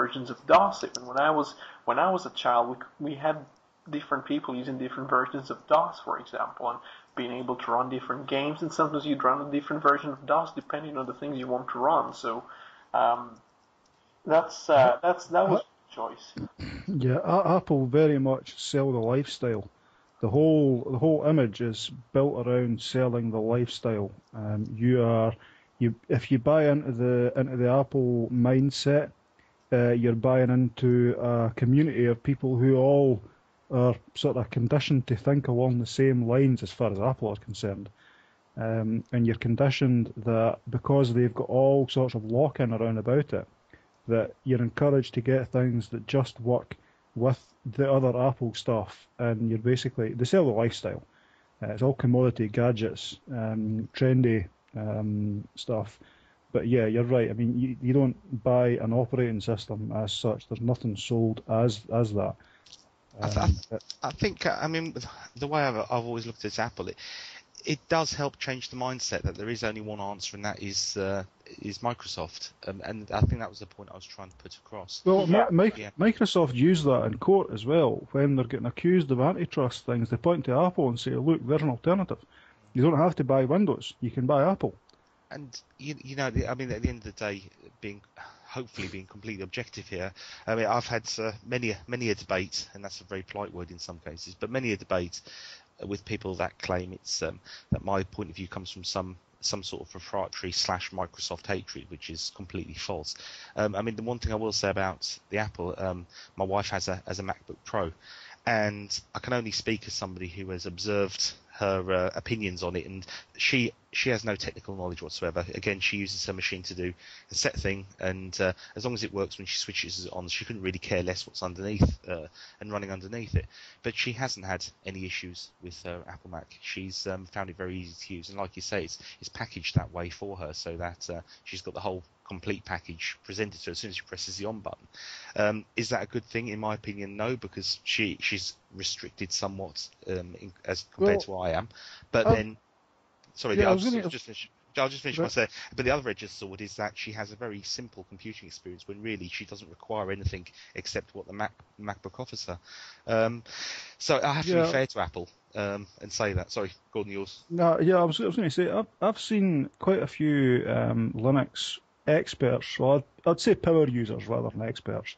versions of DOS. Even when I was a child, we had different people using different versions of DOS, for example, and being able to run different games. And sometimes you'd run a different version of DOS depending on the things you want to run. So that was a choice. Yeah, Apple very much sell the lifestyle. The whole image is built around selling the lifestyle. If you buy into the Apple mindset, you're buying into a community of people who all are sort of conditioned to think along the same lines as far as Apple is concerned. And you're conditioned that because they've got all sorts of lock-in around about it, that you're encouraged to get things that just work with the other Apple stuff, and they sell the lifestyle. It's all commodity gadgets, trendy stuff. But yeah, you're right. I mean, you don't buy an operating system as such. There's nothing sold as that. I think, the way I've always looked at Apple, it does help change the mindset that there is only one answer, and that is Microsoft. And I think that was the point I was trying to put across. Well, Microsoft use that in court as well when they're getting accused of antitrust things. They point to Apple and say, "Look, there's an alternative. You don't have to buy Windows. You can buy Apple." And at the end of the day, hopefully being completely objective here, I've had many a debate, and that's a very polite word in some cases, but many a debate with people that claim it's that my point of view comes from some sort of proprietary / Microsoft hatred, which is completely false. The one thing I will say about the Apple, my wife has a MacBook Pro, and I can only speak as somebody who has observed her opinions on it, and she has no technical knowledge whatsoever. Again, she uses her machine to do a set thing, and as long as it works when she switches it on, she couldn't really care less what's underneath and running underneath it. But she hasn't had any issues with her Apple Mac. She's found it very easy to use, and like you say, it's packaged that way for her, so that she's got the whole complete package presented to her as soon as she presses the on button. Is that a good thing? In my opinion, no, because she's restricted somewhat as compared to I am. But then, sorry, I'll just finish my say. But the other edge of the sword is that she has a very simple computing experience when really she doesn't require anything except what the MacBook offers her. So I have to be fair to Apple and say that. Sorry, Gordon, yours. No, yeah, I was going to say I've seen quite a few Linux experts, or I'd say power users rather than experts,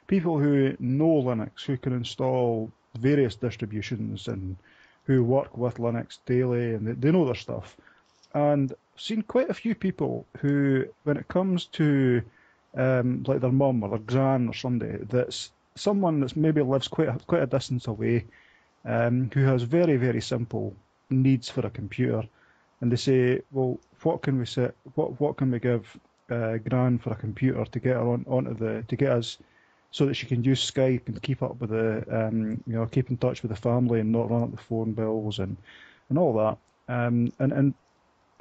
people who know Linux, who can install various distributions and who work with Linux daily, and they know their stuff. And I've seen quite a few people who, when it comes to like their mum or their gran or somebody, that's someone that's maybe lives quite a distance away, who has very, very simple needs for a computer, and they say, well, what can we set? What can we give Gran for a computer to get her to get us so that she can use Skype and keep up with keep in touch with the family and not run up the phone bills and all that. And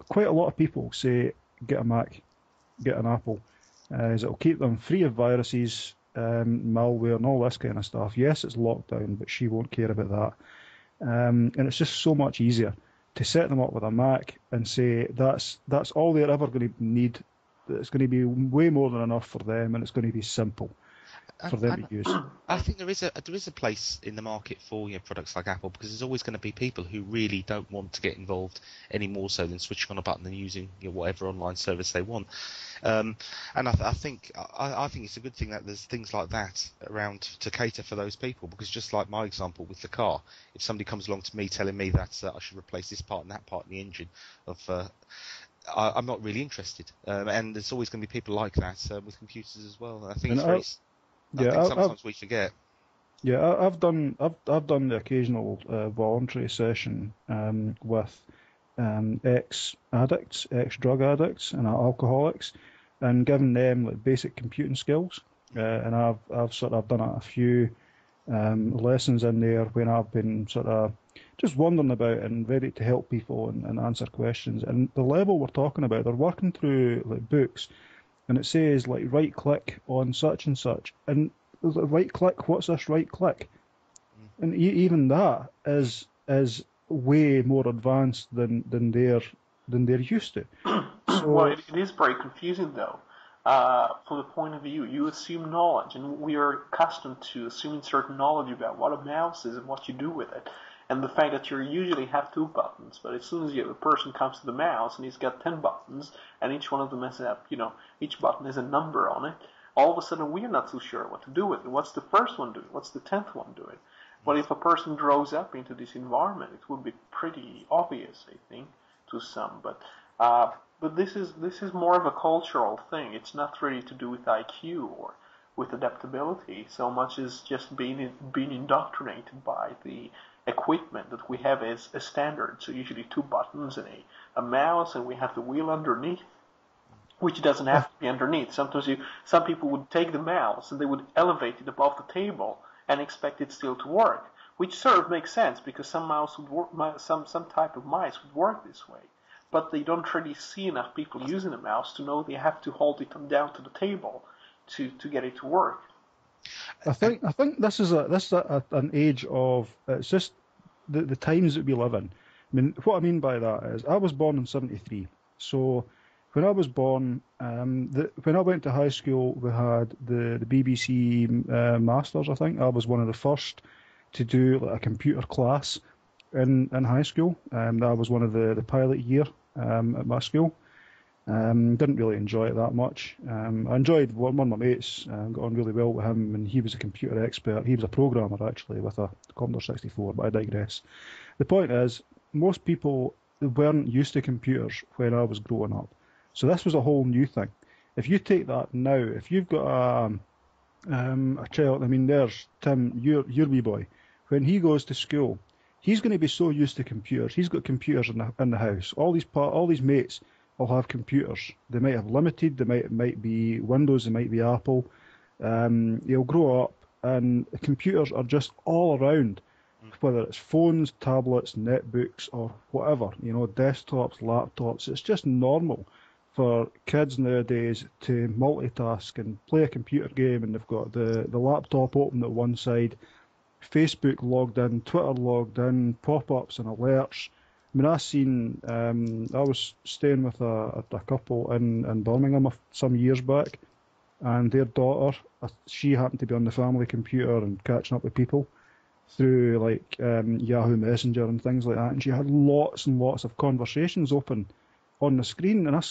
quite a lot of people say get a Mac, get an Apple, as it'll keep them free of viruses, malware, and all this kind of stuff. Yes, it's locked down, but she won't care about that. And it's just so much easier to set them up with a Mac and say that's all they're ever going to need. It's going to be way more than enough for them, and it's going to be simple for them to use. I think there is a place in the market for products like Apple, because there's always going to be people who really don't want to get involved any more so than switching on a button and using whatever online service they want. And I think it's a good thing that there's things like that around to cater for those people, because just like my example with the car, if somebody comes along to me telling me that I should replace this part and that part in the engine I'm not really interested, and there's always going to be people like that with computers as well. I think sometimes we forget. Yeah, I've done the occasional voluntary session with ex-addicts, ex-drug addicts, and alcoholics, and given them like basic computing skills. And I've done a few lessons in there when I've been sort of just wandering about and ready to help people and answer questions. And the level we're talking about, they're working through like books, and it says like right click on such and such, and right click, what's this right click? And even that is way more advanced than they're used to. So, well, it is very confusing though. for the point of view. You assume knowledge, and we are accustomed to assuming certain knowledge about what a mouse is and what you do with it. And the fact that you usually have 2 buttons, but as soon as a person comes to the mouse and he's got 10 buttons, and each one of them has each button has a number on it, all of a sudden we're not so sure what to do with it. What's the first one doing? What's the 10th one doing? Well, if a person grows up into this environment, it would be pretty obvious, I think, to some. But this is more of a cultural thing. It's not really to do with IQ or with adaptability so much as just being indoctrinated by the equipment that we have as a standard. So usually 2 buttons and a mouse, and we have the wheel underneath, which doesn't have to be underneath. Some people would take the mouse and they would elevate it above the table and expect it still to work, which sort of makes sense because some type of mice would work this way. But they don't really see enough people using a mouse to know they have to hold it down to the table to get it to work. I think this is an age of, it's just the times that we live in. I mean, what I mean by that is I was born in '73, so when I was born, when I went to high school, we had the BBC Masters. I think I was one of the first to do like a computer class in high school. That was one of the pilot year at my school. Didn't really enjoy it that much. I enjoyed one of my mates, got on really well with him, and he was a computer expert. He was a programmer, actually, with a Commodore 64, but I digress. The point is, most people weren't used to computers when I was growing up. So this was a whole new thing. If you take that now, if you've got a child, I mean, there's Tim, your wee boy, when he goes to school, he's going to be so used to computers. He's got computers in the house. All these mates will have computers. They might have limited. They might be Windows. They might be Apple. He'll grow up, and computers are just all around, whether it's phones, tablets, netbooks, or whatever. Desktops, laptops. It's just normal for kids nowadays to multitask and play a computer game, and they've got the laptop open at one side, Facebook logged in, Twitter logged in, pop-ups and alerts. I mean, I was staying with a couple in Birmingham some years back, and their daughter, she happened to be on the family computer and catching up with people through like Yahoo Messenger and things like that, and she had lots and lots of conversations open on the screen, and I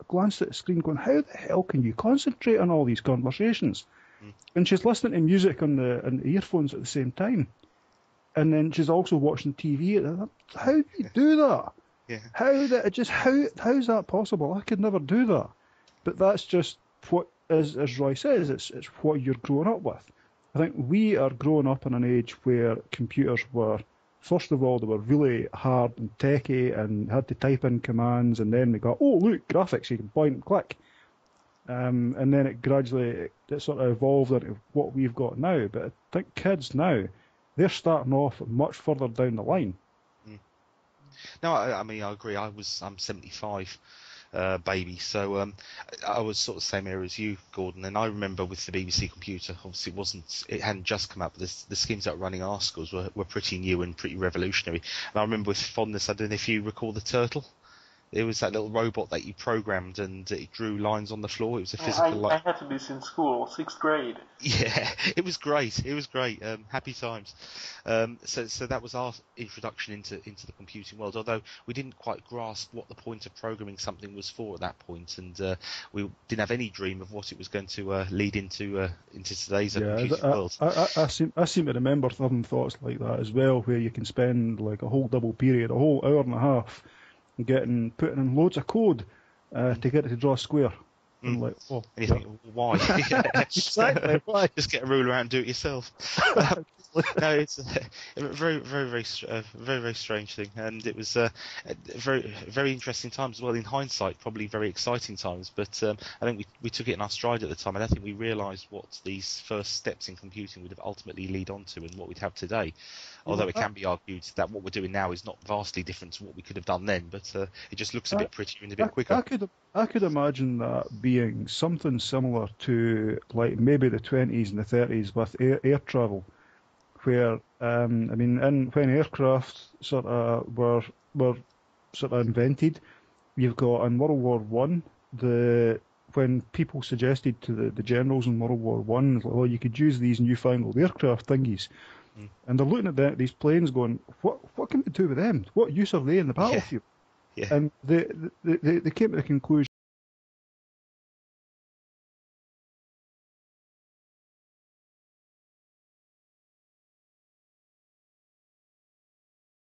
glanced at the screen going, how the hell can you concentrate on all these conversations? And she's listening to music on the earphones at the same time. And then she's also watching TV. How do you do that? Yeah. How's that possible? I could never do that. But that's just what, as Roy says, it's what you're growing up with. I think we are growing up in an age where computers were, first of all, they were really hard and techy and had to type in commands, and then they got, oh, look, graphics, you can point and click. And then it gradually it sort of evolved into what we've got now. But I think kids now, they're starting off much further down the line. No, I mean, I agree. I'm 75 baby, so I was sort of the same era as you, Gordon. And I remember with the BBC computer, obviously it hadn't just come out, but the schemes that were running our schools were pretty new and pretty revolutionary. And I remember with fondness, I don't know if you recall the Turtle. It was that little robot that you programmed, and it drew lines on the floor. It was a physical. I had this in school, 6th grade. Yeah, it was great. Happy times. So that was our introduction into the computing world. Although we didn't quite grasp what the point of programming something was for at that point, and we didn't have any dream of what it was going to lead into today's computing world. I seem to remember some thoughts like that as well, where you can spend like a whole double period, a whole hour and a half, putting in loads of code to get it to draw a square. And like, and you think, why? Exactly. Why? Just get a ruler out and do it yourself. No, it's a very, very, very, very, very strange thing, and it was very, very interesting times as well. In hindsight, probably very exciting times. But I think we took it in our stride at the time. I don't think we realised what these first steps in computing would have ultimately lead on to, and what we'd have today. Although it can be argued that what we're doing now is not vastly different to what we could have done then, but it just looks a bit prettier and a bit quicker. I could imagine that being something similar to like maybe the 20s and the 30s with air travel, where when aircraft sort of were sort of invented, you've got in World War One the when people suggested to the generals in World War One, like, oh, you could use these newfangled aircraft thingies, and they're looking at these planes going, what can we do with them? What use are they in the Yeah. battlefield? Yeah. And they came to the conclusion